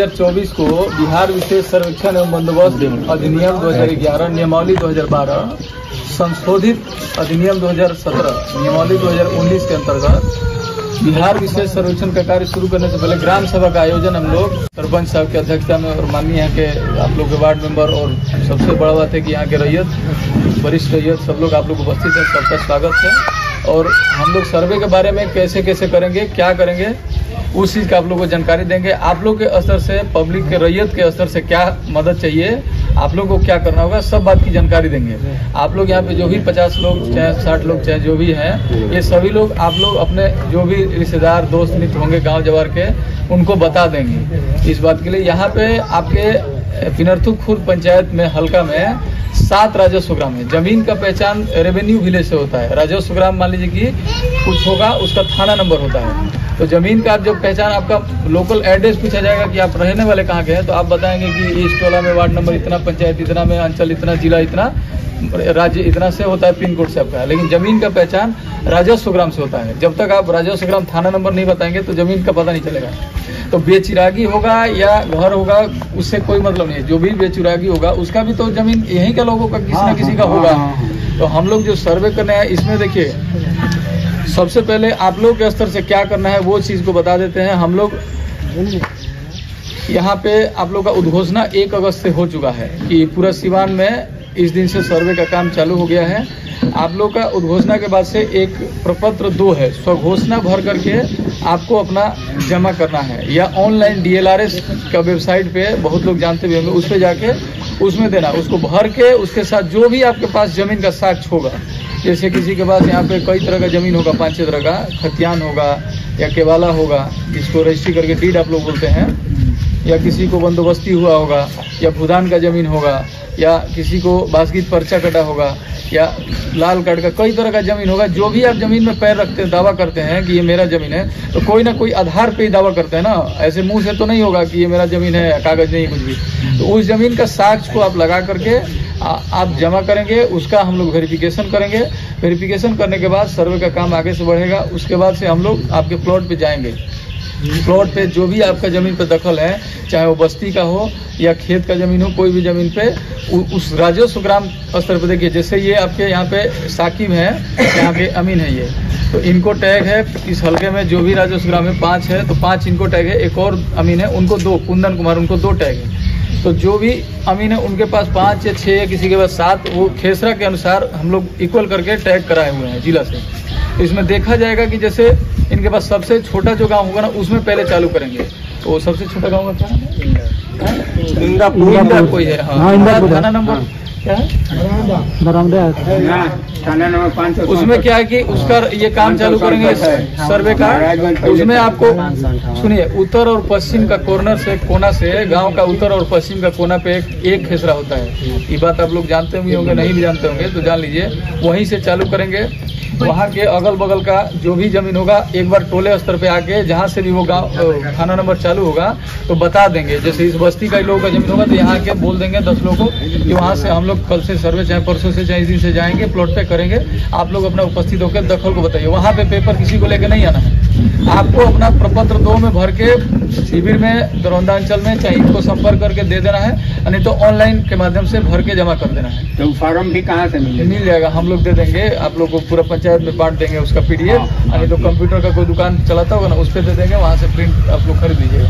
2024 को बिहार विशेष सर्वेक्षण एवं बंदोबस्त अधिनियम 2011 नियमावली 2012 संशोधित अधिनियम 2017 नियमावली 2019 के अंतर्गत बिहार विशेष सर्वेक्षण का कार्य शुरू करने से पहले ग्राम सभा का आयोजन हम लोग सरपंच साहब की अध्यक्षता में और माननीय यहाँ के आप लोग के वार्ड मेंबर और सबसे बड़ा बात है कि यहाँ के रैयत वरिष्ठ रैयत सब लोग आप लोग उपस्थित हैं, सबका स्वागत है। और हम लोग सर्वे के बारे में कैसे कैसे करेंगे, क्या करेंगे, उस चीज़ का आप लोग को जानकारी देंगे। आप लोग के स्तर से, पब्लिक के रैयत के स्तर से क्या मदद चाहिए, आप लोग को क्या करना होगा, सब बात की जानकारी देंगे। आप लोग यहाँ पे जो भी 50 लोग चाहे 60 लोग चाहे जो भी हैं, ये सभी लोग आप लोग अपने जो भी रिश्तेदार दोस्त मित्र होंगे गांव जवार के, उनको बता देंगे इस बात के लिए। यहाँ पे आपके पिनरथु खुर्द पंचायत में हल्का में 7 राजस्व ग्राम है। जमीन का पहचान रेवेन्यू विलेज से होता है। राजस्व ग्राम मान लीजिए कि कुछ होगा, उसका थाना नंबर होता है। तो जमीन का आप जब पहचान, आपका लोकल एड्रेस पूछा जाएगा कि आप रहने वाले कहाँ के हैं, तो आप बताएंगे कि इस टोला में वार्ड नंबर इतना, पंचायत इतना में, अंचल इतना, जिला इतना, राज्य इतना से होता है, पिन कोड से आपका। लेकिन जमीन का पहचान राजस्व ग्राम से होता है। जब तक आप राजस्व ग्राम थाना नंबर नहीं बताएंगे तो जमीन का पता नहीं चलेगा। तो बेचिरागी होगा या घर होगा, उससे कोई मतलब नहीं है। जो भी बेचिरागी होगा उसका भी तो जमीन यहीं का लोगों का किसी न किसी का होगा। तो हम लोग जो सर्वे करने हैं इसमें देखिए, सबसे पहले आप लोग के स्तर से क्या करना है वो चीज़ को बता देते हैं। हम लोग यहाँ पे आप लोग का उद्घोषणा 1 अगस्त से हो चुका है कि पूरा सीवान में इस दिन से सर्वे का काम चालू हो गया है। आप लोग का उद्घोषणा के बाद से एक प्रपत्र 2 है, स्वघोषणा भर करके आपको अपना जमा करना है, या ऑनलाइन DLRS का वेबसाइट पे बहुत लोग जानते भी होंगे, उस पर जाके उसमें देना। उसको भर के उसके साथ जो भी आपके पास जमीन का साक्ष्य होगा, जैसे किसी के पास यहाँ पे कई तरह का जमीन होगा, 5-6 तरह का, खतियान होगा या केवाला होगा, जिसको रजिस्ट्री करके डीड आप लोग बोलते हैं, या किसी को बंदोबस्ती हुआ होगा, या भूदान का जमीन होगा, या किसी को बासगीत पर्चा कटा होगा, या लाल कार्ड का, कई तरह का जमीन होगा। जो भी आप जमीन में पैर रखते हैं, दावा करते हैं कि ये मेरा जमीन है, तो कोई ना कोई आधार पे ही दावा करते हैं ना, ऐसे मुंह से तो नहीं होगा कि ये मेरा जमीन है, कागज नहीं कुछ भी। तो उस जमीन का साक्ष्य को आप लगा करके आप जमा करेंगे, उसका हम लोग वेरिफिकेशन करेंगे। वेरिफिकेशन करने के बाद सर्वे का काम आगे से बढ़ेगा। उसके बाद से हम लोग आपके प्लॉट पे जाएंगे। प्लॉट पे जो भी आपका ज़मीन पे दखल है, चाहे वो बस्ती का हो या खेत का ज़मीन हो, कोई भी ज़मीन पे उस राजस्व ग्राम स्तर पर देखिए, जैसे ये आपके यहाँ पे साकिब हैं, यहाँ के अमीन है ये, तो इनको टैग है। इस हल्के में जो भी राजस्व ग्राम में 5 है तो 5 इनको टैग है। एक और अमीन है, उनको 2, कुंदन कुमार, उनको 2 टैग है। तो जो भी अमीन है उनके पास 5 या 6 या किसी के पास 7, वो खेसरा के अनुसार हम लोग इक्वल करके टैग कराए हुए हैं जिला से। तो इसमें देखा जाएगा कि जैसे इनके पास सबसे छोटा जो गांव होगा ना, उसमें पहले चालू करेंगे। तो सबसे छोटा गांव का क्या है? इंदा कोई है, हाँ, थाना नंबर क्या है, थाना नंबर 5। उसमें क्या है कि उसका ये काम चालू करेंगे सर्वे का। उसमें आपको सुनिए, उत्तर और पश्चिम का कॉर्नर से, कोना से, गांव का उत्तर और पश्चिम का कोना पे एक खेसरा होता है। ये बात आप लोग जानते भी होंगे, नहीं भी जानते होंगे तो जान लीजिए। वहीं से चालू करेंगे। वहाँ के अगल बगल का जो भी जमीन होगा, एक बार टोले स्तर पे आके जहाँ से भी वो गांव थाना नंबर चालू होगा तो बता देंगे। जैसे इस बस्ती का ही लोगों का जमीन होगा तो यहाँ के बोल देंगे 10 लोगों को कि वहाँ से हम लोग कल से सर्वे, चाहे परसों से, चाहे इस दिन से जाएंगे, प्लॉट पे करेंगे। आप लोग अपना उपस्थित होकर दखल को बताइए। वहाँ पे पेपर किसी को लेकर नहीं आना है। आपको अपना प्रपत्र 2 में भर के शिविर में, दरौंदा अंचल में, चाहे इनको संपर्क करके दे देना है, नहीं तो ऑनलाइन के माध्यम से भर के जमा कर देना है। तो फॉर्म भी कहाँ से मिल जाएगा, हम लोग दे देंगे आप लोग को, पूरा पंचायत में बांट देंगे उसका PDF। नहीं तो कंप्यूटर का कोई दुकान चलाता होगा ना, उस पर दे देंगे, वहाँ से प्रिंट आप लोग खरीद लीजिएगा।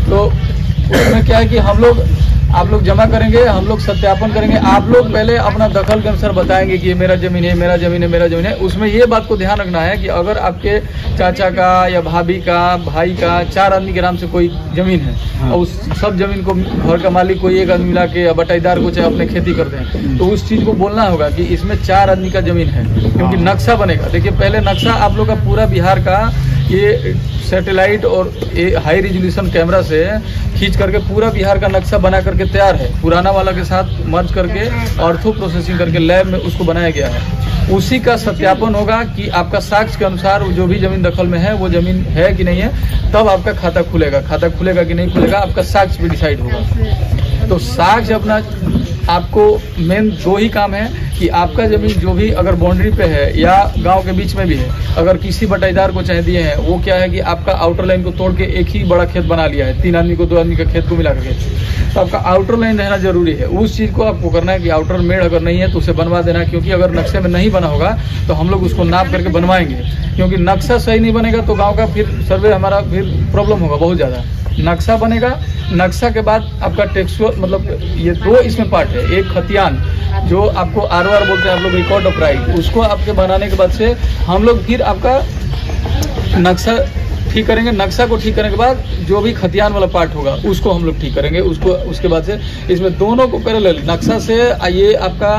तो उसमें क्या है कि आप लोग जमा करेंगे, हम लोग सत्यापन करेंगे। आप लोग पहले अपना दखल के अनुसार बताएंगे कि ये मेरा जमीन है, मेरा जमीन है, मेरा जमीन है। उसमें ये बात को ध्यान रखना है कि अगर आपके चाचा का या भाभी का, भाई का, 4 आदमी के नाम से कोई जमीन है और उस सब जमीन को घर का मालिक कोई एक आदमी मिला के या बटाईदार को चाहे अपने खेती करते हैं, तो उस चीज़ को बोलना होगा कि इसमें 4 आदमी का जमीन है, क्योंकि नक्शा बनेगा। देखिए, पहले नक्शा आप लोग का पूरा बिहार का ये सैटेलाइट और हाई रिजोल्यूशन कैमरा से खींच करके पूरा बिहार का नक्शा बना करके तैयार है। पुराना वाला के साथ मर्ज करके ऑर्थो प्रोसेसिंग करके लैब में उसको बनाया गया है। उसी का सत्यापन होगा कि आपका साक्ष्य के अनुसार जो भी जमीन दखल में है वो जमीन है कि नहीं है, तब आपका खाता खुलेगा। खाता खुलेगा कि नहीं खुलेगा, आपका साक्ष्य भी डिसाइड होगा। तो साक्ष्य अपना आपको मेन 2 ही काम है कि आपका ज़मीन जो भी अगर बाउंड्री पे है या गांव के बीच में भी है, अगर किसी बटाईदार को चाहे दिए हैं, वो क्या है कि आपका आउटर लाइन को तोड़ के एक ही बड़ा खेत बना लिया है, 3 आदमी को 2 आदमी का खेत को मिला करके, तो आपका आउटर लाइन रहना जरूरी है। उस चीज़ को आपको करना है कि आउटर मेड़ अगर नहीं है तो उसे बनवा देना है, क्योंकि अगर नक्शे में नहीं बना होगा तो हम लोग उसको नाप करके बनवाएंगे, क्योंकि नक्शा सही नहीं बनेगा तो गाँव का फिर सर्वे हमारा फिर प्रॉब्लम होगा बहुत ज़्यादा। नक्शा बनेगा, नक्शा के बाद आपका टेक्सचुअल मतलब ये 2 इसमें पार्ट है। एक खतियान जो आपको ROR बोलते हैं आप लोग, रिकॉर्ड ऑफ राइट, उसको आपके बनाने के बाद से हम लोग फिर आपका नक्शा ठीक करेंगे। नक्शा को ठीक करने के बाद जो भी खतियान वाला पार्ट होगा उसको हम लोग ठीक करेंगे। उसके बाद से इसमें दोनों को पैरेलल, नक्शा से ये आपका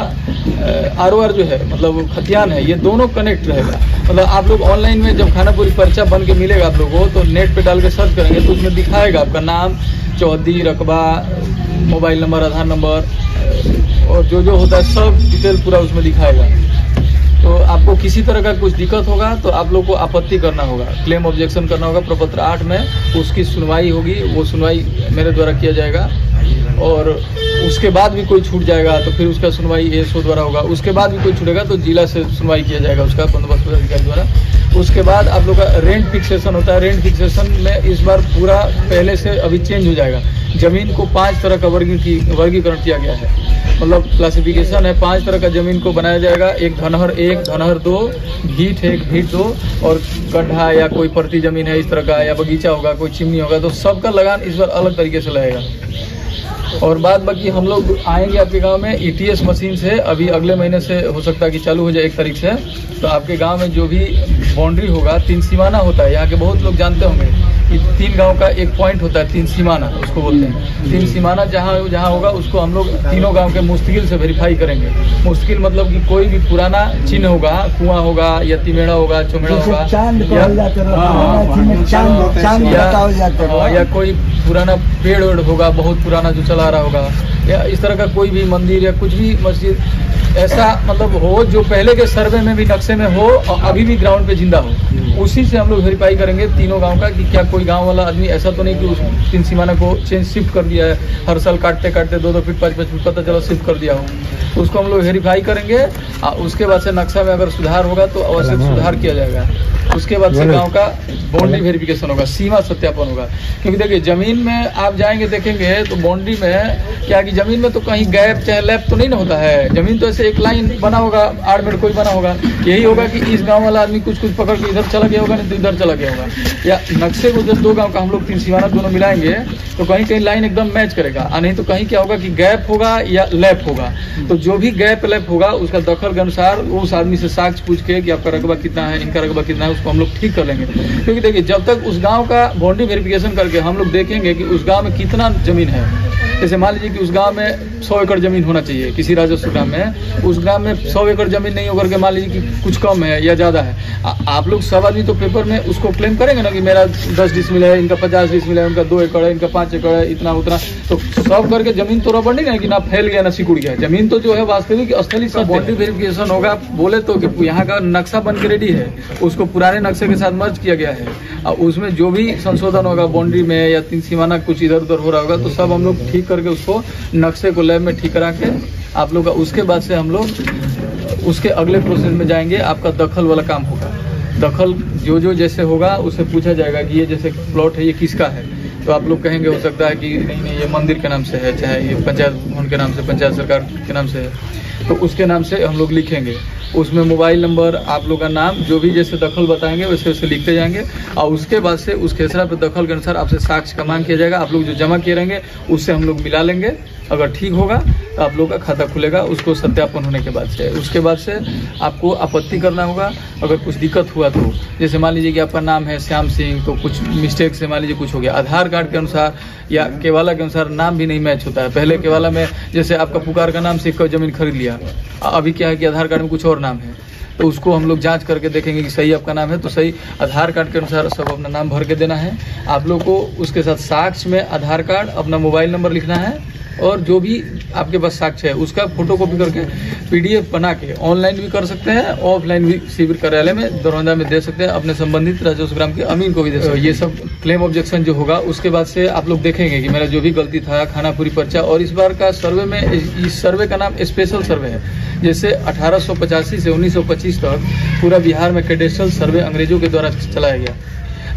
ROR जो है मतलब खतियान है, ये दोनों कनेक्ट रहेगा। मतलब आप लोग ऑनलाइन में जब खानापुरी पर्चा बन के मिलेगा आप लोगों को, तो नेट पे डाल के सर्च करेंगे तो उसमें दिखाएगा आपका नाम, चौहद्दी, रकबा, मोबाइल नंबर, आधार नंबर और जो होता है सब डिटेल पूरा उसमें दिखाएगा। तो आपको किसी तरह का कुछ दिक्कत होगा तो आप लोग को आपत्ति करना होगा, क्लेम ऑब्जेक्शन करना होगा। प्रपत्र 8 में उसकी सुनवाई होगी, वो सुनवाई मेरे द्वारा किया जाएगा और उसके बाद भी कोई छूट जाएगा तो फिर उसका सुनवाई ASO द्वारा होगा। उसके बाद भी कोई छूटेगा तो जिला से सुनवाई किया जाएगा उसका, बंदोबस्त अधिकारी द्वारा। उसके बाद आप लोग का रेंट फिक्सेशन होता है। रेंट फिक्सेशन में इस बार पूरा पहले से अभी चेंज हो जाएगा। ज़मीन को 5 तरह का वर्गीकरण किया गया है, मतलब क्लासिफिकेशन है। 5 तरह का ज़मीन को बनाया जाएगा। एक धनहर 1, धनहर 2, भीट 1, भीट 2 और गड्ढा या कोई परती ज़मीन है इस तरह का, या बगीचा होगा, कोई चिमनी होगा, तो सबका लगान इस बार अलग तरीके से लगेगा। और बाद बाकी हम लोग आएंगे आपके गांव में ETS मशीन से, अभी अगले महीने से हो सकता है कि चालू हो जाए 1 तारीख से। तो आपके गांव में जो भी बाउंड्री होगा, 3 सीमाना होता है, यहाँ के बहुत लोग जानते होंगे कि 3 गांव का एक पॉइंट होता है, 3 सीमाना उसको बोलते हैं। 3 सीमाना जहाँ होगा उसको हम लोग तीनों गांव के मुस्तकिल से वेरीफाई करेंगे। मुस्तकिल मतलब कि कोई भी पुराना चिन्ह होगा, कुआं होगा या तिमेड़ा होगा, चौमेड़ा होगा या कोई पुराना पेड़ होगा बहुत पुराना जो चला रहा होगा, या इस तरह का कोई भी मंदिर या कुछ भी मस्जिद ऐसा मतलब हो जो पहले के सर्वे में भी नक्शे में हो और अभी भी ग्राउंड पे जिंदा हो, उसी से हम लोग वेरीफाई करेंगे तीनों गांव का कि क्या कोई गांव वाला आदमी ऐसा तो नहीं कि उस 3 सीमाना को चेंज शिफ्ट कर दिया है, हर साल काटते 2-2 फीट 5-5 फीट पता चला शिफ्ट कर दिया हो, तो उसको हम लोग वेरीफाई करेंगे। उसके बाद से नक्शा में अगर सुधार होगा तो अवश्य सुधार किया जाएगा। उसके बाद से गांव का बाउंड्री वेरिफिकेशन होगा, सीमा सत्यापन होगा। क्योंकि देखिए ज़मीन में आप जाएंगे देखेंगे तो बाउंड्री में क्या कि ज़मीन में तो कहीं गैप चाहे लैप तो नहीं ना होता है। ज़मीन तो ऐसे एक लाइन बना होगा, आड़मेड़ कोई बना होगा, यही होगा कि इस गांव वाला आदमी कुछ पकड़ के इधर चला गया होगा, नहीं तो इधर चला गया होगा। या नक्शे को जब 2 गांव का हम लोग 3 सीमाना दोनों मिलाएंगे तो कहीं कहीं लाइन एकदम मैच करेगा, नहीं तो कहीं क्या होगा कि गैप होगा या लैप होगा। तो जो भी गैप लैप होगा उसका दखल के अनुसार उस आदमी से साक्ष्य पूछ के कि आपका रकबा कितना है, इनका रकबा कितना है, उसको हम लोग ठीक कर लेंगे। क्योंकि देखिए जब तक उस गांव का बाउंड्री वेरिफिकेशन करके हम लोग देखेंगे कि उस गांव में कितना जमीन है। जैसे मान लीजिए कि उस गांव में 100 एकड़ जमीन होना चाहिए, किसी राजस्व ग्राम में, उस ग्राम में 100 एकड़ जमीन नहीं होकर के मान लीजिए कि कुछ कम है या ज़्यादा है, आप लोग सब आदमी तो पेपर में उसको क्लेम करेंगे ना कि मेरा 10 डिसमिल है, इनका 50 डिसमिल है, उनका 2 एकड़ है, इनका 5 एकड़ है, इतना उतना, तो सब करके जमीन तो रबड़ नहीं है कि ना फैल गया ना सिकुड़ गया। जमीन तो जो है वास्तविक स्थली सब बाउंड्री वेरिफिकेशन होगा। बोले तो कि यहाँ का नक्शा बन के रेडी है, उसको पुराने नक्शे के साथ मर्ज किया गया है और उसमें जो भी संशोधन होगा बाउंड्री में या 3 सीमाना कुछ इधर उधर हो रहा होगा तो सब हम लोग ठीक करके उसको नक्शे को लैब में ठीक करा के आप लोग का, उसके बाद से हम लोग उसके अगले प्रोसेस में जाएंगे। आपका दखल वाला काम होगा। दखल जो जैसे होगा उससे पूछा जाएगा कि ये जैसे प्लॉट है ये किसका है, तो आप लोग कहेंगे हो सकता है कि नहीं ये मंदिर के नाम से है, चाहे ये पंचायत भवन के नाम से, पंचायत सरकार के नाम से है, तो उसके नाम से हम लोग लिखेंगे। उसमें मोबाइल नंबर, आप लोग का नाम, जो भी जैसे दखल बताएंगे वैसे वैसे लिखते जाएंगे और उसके बाद से उस खेसरा पे दखल के अनुसार आपसे साक्ष्य का मांग किया जाएगा। आप लोग जो जमा किए रहेंगे उससे हम लोग मिला लेंगे। अगर ठीक होगा तो आप लोग का खाता खुलेगा उसको सत्यापन होने के बाद से। उसके बाद से आपको आपत्ति करना होगा। अगर कुछ दिक्कत हुआ तो जैसे मान लीजिए कि आपका नाम है श्याम सिंह, तो कुछ मिस्टेक से मान लीजिए कुछ हो गया, आधार कार्ड के अनुसार या केवाला के अनुसार नाम भी नहीं मैच होता है। पहले केवाला में जैसे आपका पुकार का नाम से कोई ज़मीन खरीद लिया, अभी क्या है कि आधार कार्ड में कुछ और नाम है, तो उसको हम लोग जांच करके देखेंगे कि सही आपका नाम है तो सही आधार कार्ड के अनुसार सब अपना नाम भर के देना है। आप लोग को उसके साथ साक्ष्य में आधार कार्ड, अपना मोबाइल नंबर लिखना है और जो भी आपके पास साक्ष्य है उसका फोटोकॉपी करके PDF बना के ऑनलाइन भी कर सकते हैं, ऑफलाइन भी शिविर कार्यालय में दरौंदा में दे सकते हैं, अपने संबंधित राजस्व ग्राम के अमीन को भी दे सकते हैं। ये सब क्लेम ऑब्जेक्शन जो होगा उसके बाद से आप लोग देखेंगे कि मेरा जो भी गलती था, खानापुरी पर्चा। और इस बार का सर्वे में, इस सर्वे का नाम स्पेशल सर्वे है। जैसे 1885 से 1925 तक पूरा बिहार में कैडेस्ट्रल सर्वे अंग्रेजों के द्वारा चलाया गया,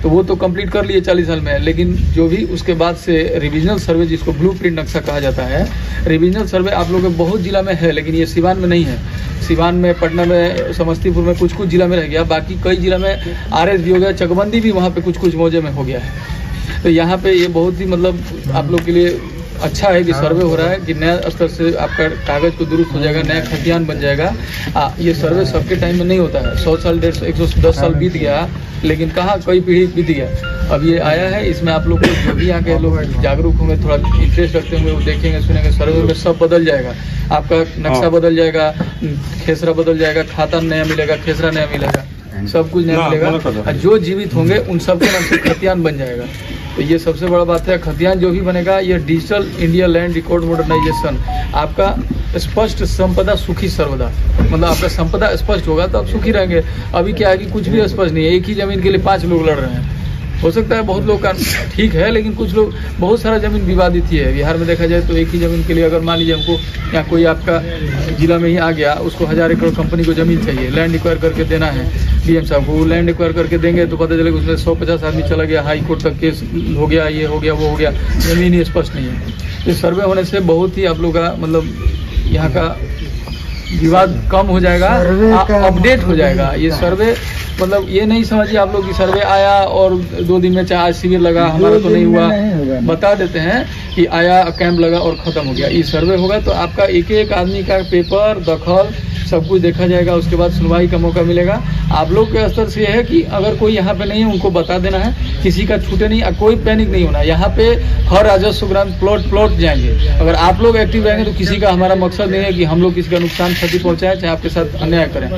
तो वो तो कंप्लीट कर लिए 40 साल में। लेकिन जो भी उसके बाद से रिविजनल सर्वे, जिसको ब्लूप्रिंट नक्शा कहा जाता है, रिविजनल सर्वे आप लोगों के बहुत जिला में है, लेकिन ये सिवान में नहीं है। सिवान में, पटना में, समस्तीपुर में कुछ कुछ जिला में रह गया, बाकी कई जिला में RS भी हो गया, चकबंदी भी वहाँ पे कुछ कुछ मौजे में हो गया है। तो यहाँ पे ये बहुत ही मतलब आप लोग के लिए अच्छा है कि सर्वे हो रहा है, कि नया स्तर से आपका कागज को दुरुस्त हो जाएगा, नया खतियान बन जाएगा। ये सर्वे सबके टाइम में नहीं होता है। 100 साल, 110 साल बीत गया, लेकिन कहाँ कई पीढ़ी बीत गया। अब ये आया है, इसमें आप लोग को जो भी यहाँ के लोग जागरूक होंगे, थोड़ा इंटरेस्ट रखते होंगे, वो देखेंगे सुनेंगे, सर्वे में सब बदल जाएगा। आपका नक्शा बदल जाएगा, खेसरा बदल जाएगा, खाता नया मिलेगा, खेसरा नया मिलेगा, सब कुछ नया मिलेगा। और जो जीवित होंगे उन सबके नाम से खतियान बन जाएगा। तो ये सबसे बड़ा बात है। खतियान जो भी बनेगा, ये digital India land record modernisation, आपका स्पष्ट संपदा सुखी सर्वदा, मतलब आपका संपदा स्पष्ट होगा तो आप सुखी रहेंगे। अभी क्या है कि कुछ भी स्पष्ट नहीं है, एक ही जमीन के लिए 5 लोग लड़ रहे हैं। हो सकता है बहुत लोग का ठीक है, लेकिन कुछ लोग, बहुत सारा जमीन विवादित ही है। बिहार में देखा जाए तो एक ही जमीन के लिए अगर मान लीजिए हमको यहाँ कोई आपका जिला में ही आ गया, उसको 1000 एकड़ कंपनी को जमीन चाहिए, लैंड एक्वायर करके देना है DM साहब को। लैंड एक्वायर करके देंगे तो पता चलेगा उसमें 150 आदमी चला गया, हाई कोर्ट तक केस हो गया, ये हो गया, वो हो गया, जमीन ही स्पष्ट नहीं है। इस सर्वे होने से बहुत ही आप लोग का मतलब यहाँ का विवाद कम हो जाएगा, अपडेट हो जाएगा। ये सर्वे मतलब ये नहीं समझिए आप लोग कि सर्वे आया और 2 दिन में चाहे शिविर लगा, हमारा तो नहीं हुआ, बता देते हैं कि आया, कैंप लगा और खत्म हो गया। ये सर्वे होगा तो आपका एक एक आदमी का पेपर, दखल सब कुछ देखा जाएगा, उसके बाद सुनवाई का मौका मिलेगा। आप लोग के स्तर से यह है कि अगर कोई यहाँ पे नहीं है उनको बता देना है, किसी का छूटे नहीं, कोई पैनिक नहीं होना। यहाँ पे हर राजस्व ग्राम प्लॉट जाएंगे। अगर आप लोग एक्टिव रहेंगे तो किसी का, हमारा मकसद नहीं है कि हम लोग किसी का नुकसान, क्षति पहुँचाएं, चाहे आपके साथ अन्याय करें।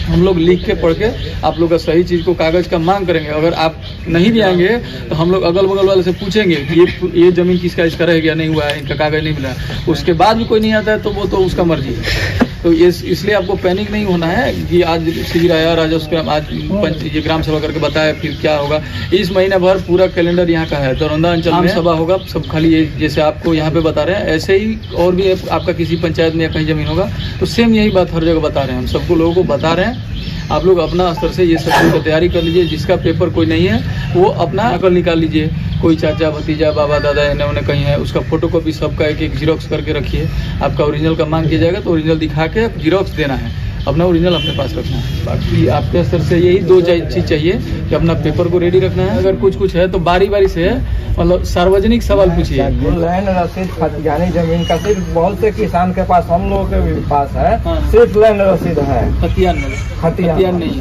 हम लोग लिख के पढ़ के आप लोग का सही चीज़ को, कागज का मांग करेंगे। अगर आप नहीं भी आएंगे तो हम लोग अगल बगल वाले से पूछेंगे कि ये जमीन किसका, इसका रह गया, नहीं हुआ है, इनका कागज नहीं मिला। उसके बाद भी कोई नहीं आता है तो वो तो उसका मर्जी है। तो इसलिए आपको पैनिक नहीं होना है कि आज शिविर आया, राजस्व ग्राम, आज ये ग्राम सभा करके बताया, फिर क्या होगा। इस महीने भर पूरा कैलेंडर यहाँ का है। दरौंदा अंचल में सभा होगा, सब खाली ये जैसे आपको यहाँ पे बता रहे हैं, ऐसे ही और भी आपका किसी पंचायत में या कहीं जमीन होगा तो सेम यही बात हर जगह बता रहे हैं। हम सबको लोगों को बता रहे हैं। आप लोग अपना स्तर से ये सब चीज़ तैयारी कर लीजिए। जिसका पेपर कोई नहीं है वो अपना नकल निकाल लीजिए। कोई चाचा, भतीजा, बाबा, दादा इन्हें उन्हें कहीं है, उसका फोटोकॉपी सबका एक एक जीरोक्स करके रखिए। आपका ओरिजिनल का मांग किया जाएगा तो ओरिजिनल दिखा के जीरोक्स देना है, अपना ओरिजिनल अपने पास रखना है। बाकी आपके स्तर से यही 2 चीज़ चाहिए कि अपना पेपर को रेडी रखना है। अगर कुछ है तो बारी बारी से मतलब सार्वजनिक सवाल पूछिए। लैंड रसीद खतियानी जमीन का सिर्फ बहुत से किसान के पास, हम लोगों के भी पास है। हाँ। सिर्फ लैंड रसीद है, खतियान नहीं,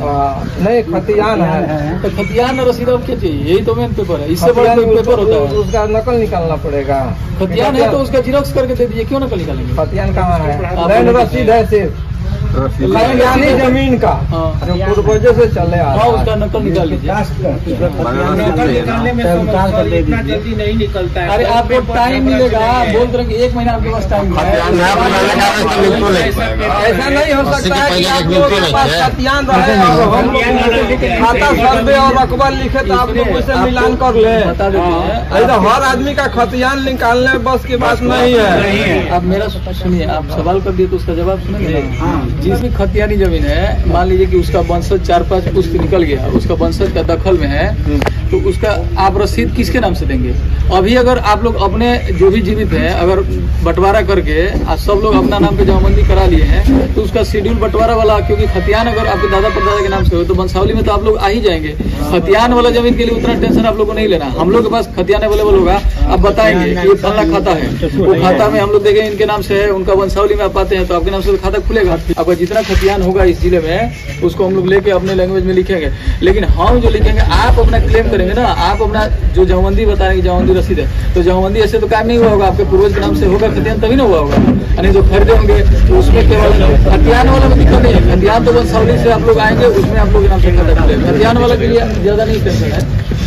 नहीं खतियान है। तो खतियान रसीद अब क्या चाहिए? यही तो मेन पेपर है, इससे बड़ा कोई पेपर होता है? उसका नकल निकालना पड़ेगा। खतियान है तो उसका जीरोक्स करके दे दीजिए, क्यों नकल निकालेंगे? खतियान कहाँ है? लैंड रसीद है सिर्फ खतियानी जमीन का, जो पूर्वजों से चले आ रहा है, उसका नकल निकाल लीजिए। जल्दी नहीं निकलता है। अरे आपको टाइम मिलेगा, बोल रहे कि 1 महीना आपके पास टाइम है। ऐसा नहीं हो सकता है कि आप लोगों के पास खतियान रहे और हम लोग खाता सर्वे और अखबार लिखे तो आप लोग उससे मिलान कर ले। बता देते हैं, ऐसा हर आदमी का खतियान निकालने बस की बात नहीं है। आप मेरा सुनिए, आप सवाल कर दिए तो उसका जवाब सुनेंगे। जिसकी खतियानी जमीन है, मान लीजिए कि उसका वंशज 4-5 पुश्त निकल गया, उसका वंशज का दखल में है, तो उसका आप रसीद किसके नाम से देंगे? अभी अगर आप लोग अपने जो भी जीवित हैं अगर बंटवारा करके आज सब लोग अपना नाम पे जमाबंदी करा लिए हैं तो उसका शेड्यूल बंटवारा वाला, क्योंकि खतियान अगर आपके दादा परदादा के नाम से हो तो वंशावली में तो आप लोग आ ही जाएंगे। खतियान वाला जमीन के लिए उतना टेंशन आप लोग को नहीं लेना। हम लोग के पास खतियान अवेलेबल होगा, आप बताएंगे कि ये फलना खाता है, वो खाता में हम लोग देखेंगे इनके नाम से है, उनका वंशावली में आप पाते हैं तो आपके नाम से खाता खुलेगा। आपका जितना खतियान होगा इस जिले में उसको हम लोग लेके अपने लैंग्वेज में लिखेंगे। लेकिन हम जो लिखेंगे आप अपना क्लेम करेंगे ना, आप अपना जो जमाबंदी बताएंगे, जमाबंदी रसीद है तो जमाबंदी ऐसे तो काम नहीं हुआ होगा, आपके पूर्वज के नाम से होगा खतियान तभी ना हुआ होगा। यानी जो खरीदे होंगे तो उसमें केवल खतियान वाला में दिक्कत नहीं है। खतियान तो वंशावली से आप लोग आएंगे, उसमें आप लोग के नाम से खाता खुलेगा। खतियान वाला के लिए ज्यादा नहीं टेंशन है,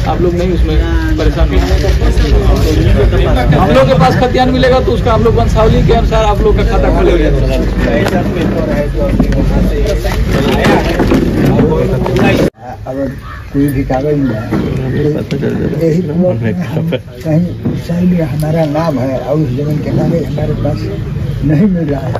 आप लोग नहीं उसमें परेशान नहीं। हम लोग के पास खतियान मिलेगा तो उसका हम लोग वंशावली के अनुसार आप लोग का खाता खोलेंगे। अगर कोई भी कागज में यही कहीं सही हमारा नाम है और उस जमीन के कागज हमारे पास नहीं मिल रहा है।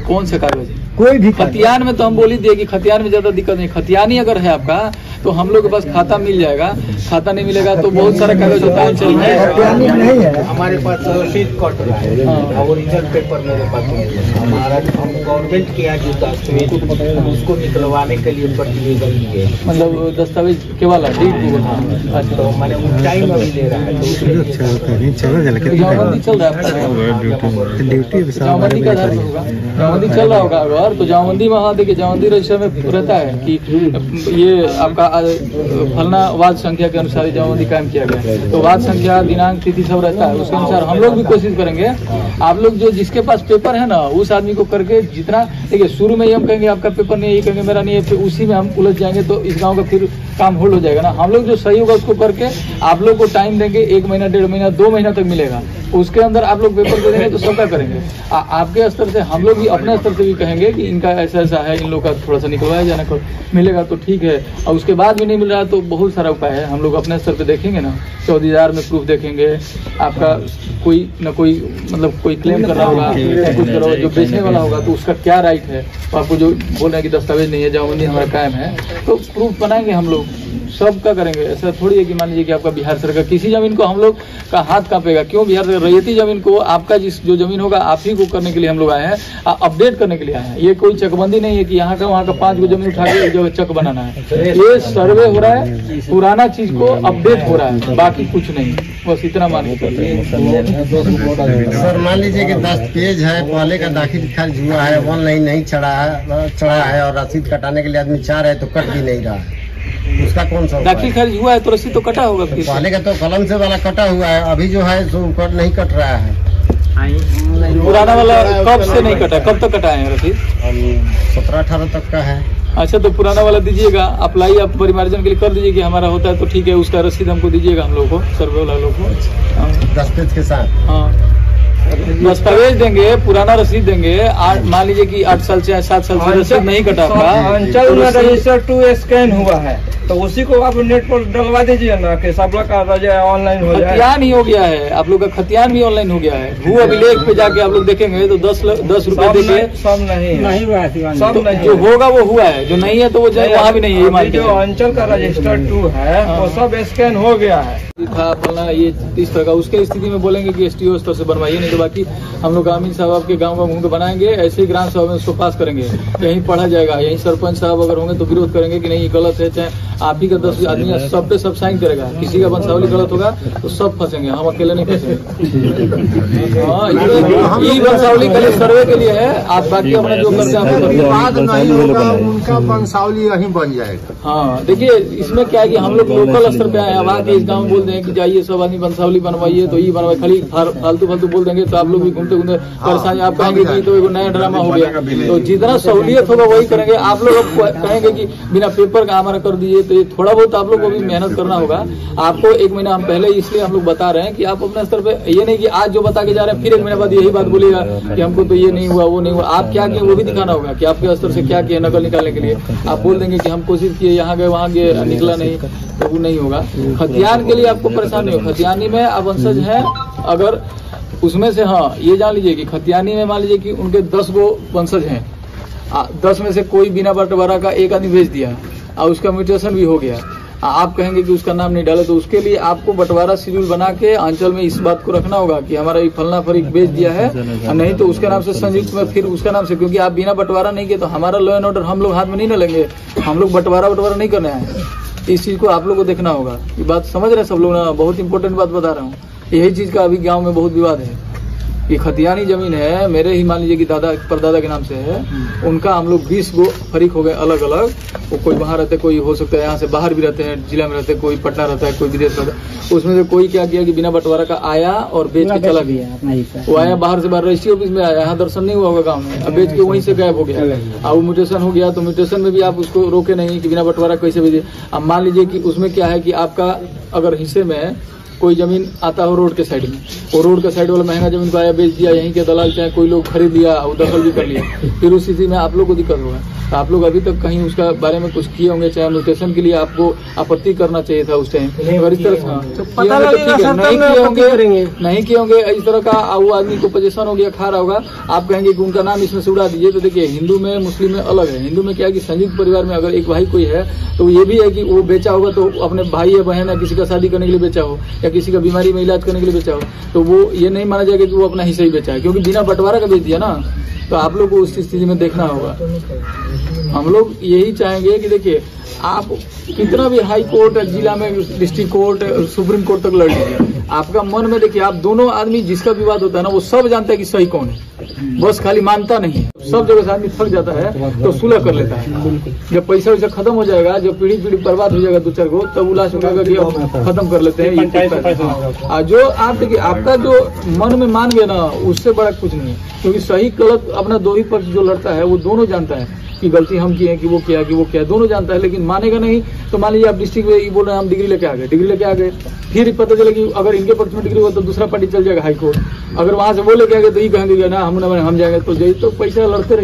कौन सा कागज? कोई भी खतियान में तो हम बोल ही दिए कि खतियान में ज्यादा दिक्कत नहीं, खतियानी अगर है आपका तो हम लोग के पास खाता मिल जाएगा। खाता नहीं मिलेगा तो बहुत सारा कागज होता है चल खतियानी नहीं है हमारे पास रसीद कट रहा है, ओरिजिनल पेपर मेरे पास नहीं है। हमारा हम गवर्नमेंट के यहाँ जो दस्तावेज उसको निकलवाने के लिए प्रतिवेदन दिए, मतलब दस्तावेज के वाला डीड। अच्छा तो मैंने वो टाइम अभी ले रहा है, जमाबंदी चल रहा है, जमाबंदी का आधार पर होगा, जमाबंदी चल रहा होगा अगर तो जमाबंदी में हाँ देखिए जमाबंदी रजिस्टर में रहता है कि ये आपका फलना वाद संख्या के अनुसार जमाबंदी कायम किया गया है, तो वाद संख्या दिनांक तिथि सब रहता है, उसके अनुसार हम लोग भी कोशिश करेंगे। आप लोग जो जिसके पास पेपर है ना उस आदमी को करके जितना देखिए शुरू में ही हम कहेंगे आपका पेपर नहीं है, ये कहेंगे मेरा नहीं है, फिर उसी में हम उलझ जाएंगे तो इस गाँव का फिर काम होल्ड हो जाएगा ना। हम लोग जो सही होगा उसको करके आप लोग को टाइम देंगे, 1 महीना 1.5 महीना 2 महीना तक मिलेगा, उसके अंदर आप लोग पेपर दे देंगे तो सबका करेंगे। आपके स्तर से हम लोग भी अपने स्तर से भी कहेंगे कि इनका ऐसा ऐसा है, इन लोग का थोड़ा सा निकलवाया जाना मिलेगा तो ठीक है, और उसके बाद भी नहीं मिल रहा है तो बहुत सारा उपाय है। हम लोग अपने स्तर पे देखेंगे ना, 14,000 में प्रूफ देखेंगे, आपका कोई न कोई मतलब कोई क्लेम कर रहा होगा, कुछ कर रहा होगा, जो बेचने वाला होगा तो उसका क्या राइट है, तो आपको जो बोल रहे हैं कि दस्तावेज नहीं है, जमाबंदी हमारा कायम है, तो प्रूफ बनाएंगे हम लोग, सबका करेंगे। ऐसा थोड़ी है कि मान लीजिए कि आपका बिहार सरकार किसी जमीन को हम लोग का हाथ कांपेगा, क्यों? बिहार सरकार रैयती जमीन को आपका जो जमीन होगा आप ही को करने के लिए हम लोग आए हैं, अपडेट करने के लिए आए हैं। ये कोई चकबंदी नहीं है कि यहाँ का वहाँ का 5 गो जमीन उठा के जो चक बनाना है। ये सर्वे हो रहा है, पुराना चीज को अपडेट हो रहा है, बाकी कुछ नहीं, बस इतना मान के करते हैं। सर मान लीजिए कि 10 पेज है, पहले का दाखिल खारिज हुआ है, ऑनलाइन नहीं चढ़ा है और रसीद कटाने के लिए आदमी चाह रहे तो कट भी नहीं रहा है, उसका कौन सा दाखिल खारिज हुआ है तो रसीद तो कटा होगा। फिर पहले का तो कलम से वाला कटा हुआ है, अभी जो है सो नहीं कट रहा है। पुराना वाला कब से नहीं कटा, कब तक कटा है रसीद? 17-18 तक का है। अच्छा तो पुराना वाला दीजिएगा, अप्लाई आप परिमार्जन के लिए कर दीजिए कि हमारा होता है तो ठीक है, उसका रसीद हमको दीजिएगा, हम लोग को सर्वे वाला लोग को 10 पेज के साथ। हाँ दस्तावेज देंगे, पुराना रसीद देंगे। मान लीजिए कि 8 साल से 7 साल से रसीद नहीं कटा आपका, अंचल में रजिस्टर 2 स्कैन हुआ है तो उसी को आप नेट पर डलवा दीजिए ना कि सब लोग का ऑनलाइन हो जाए। खतियान ही हो गया है, आप लोग का खतियान भी ऑनलाइन हो गया है। भू अभिलेख पे जाके आप लोग देखेंगे तो 10 रुपए देके सब नहीं सब नहीं, जो होगा वो हुआ है, जो नहीं है तो वो वहाँ भी नहीं है। जो अंचल का रजिस्टर 2 है वो सब स्कैन हो गया है, था फलना ये 30 तरह का, उसके स्थिति में बोलेंगे कि STO स्तर से बनवाइए, नहीं तो बाकी हम लोग ग्रामीण साहब आपके गाँव का घूम के बनाएंगे, ऐसे ही ग्राम सभा में उसको पास करेंगे, यहीं पढ़ा जाएगा, यहीं सरपंच साहब अगर होंगे तो विरोध करेंगे कि नहीं ये गलत है, चाहे आप ही का 10 आदमी सब पे सब साइन करेगा, किसी का वंशावली गलत होगा तो सब फंसेंगे, हम अकेले नहीं फंसेंगे। हाँ ये वंशावली के लिए सर्वे के लिए है, आप बाकी अपना जो करते हैं बाद नहीं होगा, उनका वंशावली यहीं बन जाएगा। हाँ देखिए इसमें क्या है कि हम लोग लोकल स्तर पे आए हैं, अब आके इस गाँव में बोल दें कि जाइए सब आदमी वंशावली बनवाइए तो ये बनवाइए, खाली फालतू बोल देंगे तो आप लोग भी घूमते घूमते परेशानी, आप कहेंगे कि तो एक नया ड्रामा हो गया। तो जितना सहूलियत होगा वही करेंगे। आप लोग कहेंगे कि बिना पेपर का हमारा कर दीजिए, तो ये थोड़ा बहुत आप लोग को भी मेहनत करना होगा। आपको 1 महीना हम पहले इसलिए हम लोग बता रहे हैं कि आप अपने स्तर पे, ये नहीं कि आज जो बता के जा रहे हैं फिर 1 महीने बाद यही बात बोलिएगा कि हमको तो ये नहीं हुआ वो नहीं हुआ। आप क्या किए वो भी दिखाना होगा कि आपके स्तर से क्या किए, नकल निकालने के लिए आप बोल देंगे कि हम कोशिश किए, यहाँ गए वहाँ गए, निकला नहीं, तो वो नहीं होगा। खतियान के लिए आपको परेशान नहीं हो, खतियानी में आप वंशज है अगर उसमें से, हाँ ये जान लीजिए कि खतियानी में मान लीजिए कि उनके 10 गो वंशज हैं, 10 में से कोई बिना बंटवारा का एक आदमी भेज दिया और उसका म्यूटेशन भी हो गया, आप कहेंगे कि उसका नाम नहीं डाले, तो उसके लिए आपको बंटवारा शेड्यूल बना के अंचल में इस बात को रखना होगा कि हमारा ये फलना फरीक बेच दिया है, नहीं तो उसके नाम से संयुक्त में फिर उसका नाम से, क्योंकि आप बिना बंटवारा नहीं किए तो हमारा लॉ एंड ऑर्डर हम लोग हाथ में नहीं न लेंगे, हम लोग बंटवारा नहीं करना है। इस चीज को आप लोग को देखना होगा। ये बात समझ रहे हैं सब लोग ना, बहुत इंपॉर्टेंट बात बता रहा हूँ। यही चीज का अभी गाँव में बहुत विवाद है कि खतियानी जमीन है, मेरे ही मान लीजिए कि दादा परदादा के नाम से है, उनका हम लोग 20 गो फरीक हो गए अलग अलग, वो कोई वहाँ रहते, कोई हो सकता है यहाँ से बाहर भी रहते हैं, जिला में रहते हैं, कोई पटना रहता है, कोई विदेश रहता है। उसमें से कोई क्या किया कि बिना बंटवारा का आया और बेच के चला गया। वो आया बाहर से, बाहर रजिस्ट्री ऑफिस में आया, यहाँ दर्शन नहीं हुआ होगा गाँव में, अब बेच के वहीं से गायब हो गया। अब वो म्यूटेशन हो गया तो म्यूटेशन में भी आप उसको रोके नहीं कि बिना बंटवारा कैसे भेजिए। अब मान लीजिए कि उसमें क्या है कि आपका अगर हिस्से में कोई जमीन आता हो रोड के साइड में, वो रोड के साइड वाला महंगा जमीन को आया बेच दिया, यहीं के दलाल चाहे कोई लोग खरीद लिया और दखल भी कर लिया, फिर उस स्थिति में आप लोग को दिक्कत होगा। तो आप लोग अभी तक कहीं उसका बारे में कुछ किए होंगे, चाहे म्यूटेशन के लिए आपको आपत्ति करना चाहिए था उस टाइम। अगर इस तरह नहीं किए होंगे इस तरह का, वो आदमी को पोजीशन हो गया, खा रहा होगा, आप कहेंगे कि उनका नाम इसमें से उड़ा दीजिए। तो देखिए हिंदू में मुस्लिम में अलग है। हिंदू में क्या है कि संयुक्त परिवार में अगर एक भाई कोई है तो ये भी है कि वो बेचा होगा तो अपने भाई या बहन या किसी का शादी करने के लिए बेचा हो या किसी का बीमारी में इलाज करने के लिए बेचा हो, तो वो ये नहीं माना जाएगा कि वो अपना हिस्सा ही बेचा है, क्योंकि बिना बंटवारा का बेच दिया ना। तो आप लोग को उस स्थिति में देखना होगा। हम लोग यही चाहेंगे कि देखिए आप कितना भी हाई कोर्ट, जिला में डिस्ट्रिक्ट कोर्ट, सुप्रीम कोर्ट तक लड़ लीजिए, आपका मन में देखिए आप दोनों आदमी जिसका विवाद होता है ना वो सब जानता है कि सही कौन है, बस खाली मानता नहीं है। सब जगह से आदमी थक जाता है तो सुलह कर लेता है। जब पैसा वैसा खत्म हो जाएगा, जब पीढ़ी बर्बाद हो जाएगा 2-4 गो, तब उलास होगा कि खत्म कर लेते हैं। जो आप देखिए आपका जो मन में मान गए ना, उससे बड़ा कुछ नहीं है, क्योंकि सही गलत अपना दो ही पक्ष जो लड़ता है वो दोनों जानता है कि गलती हम की है कि वो क्या है कि वो क्या है, दोनों जानता है। लेकिन मानेगा नहीं तो मान लीजिए आप डिस्ट्रिक्ट में बोल रहे हैं हम डिग्री लेके आ गए, फिर पता चला कि अगर इनके पक्ष में डिग्री हो तो दूसरा पार्टी चल जाएगा हाई कोर्ट, अगर वहां से वो लेके आ गए तो ये कहेंगे ना हम जाएंगे, तो पैसा लड़ते रहिए।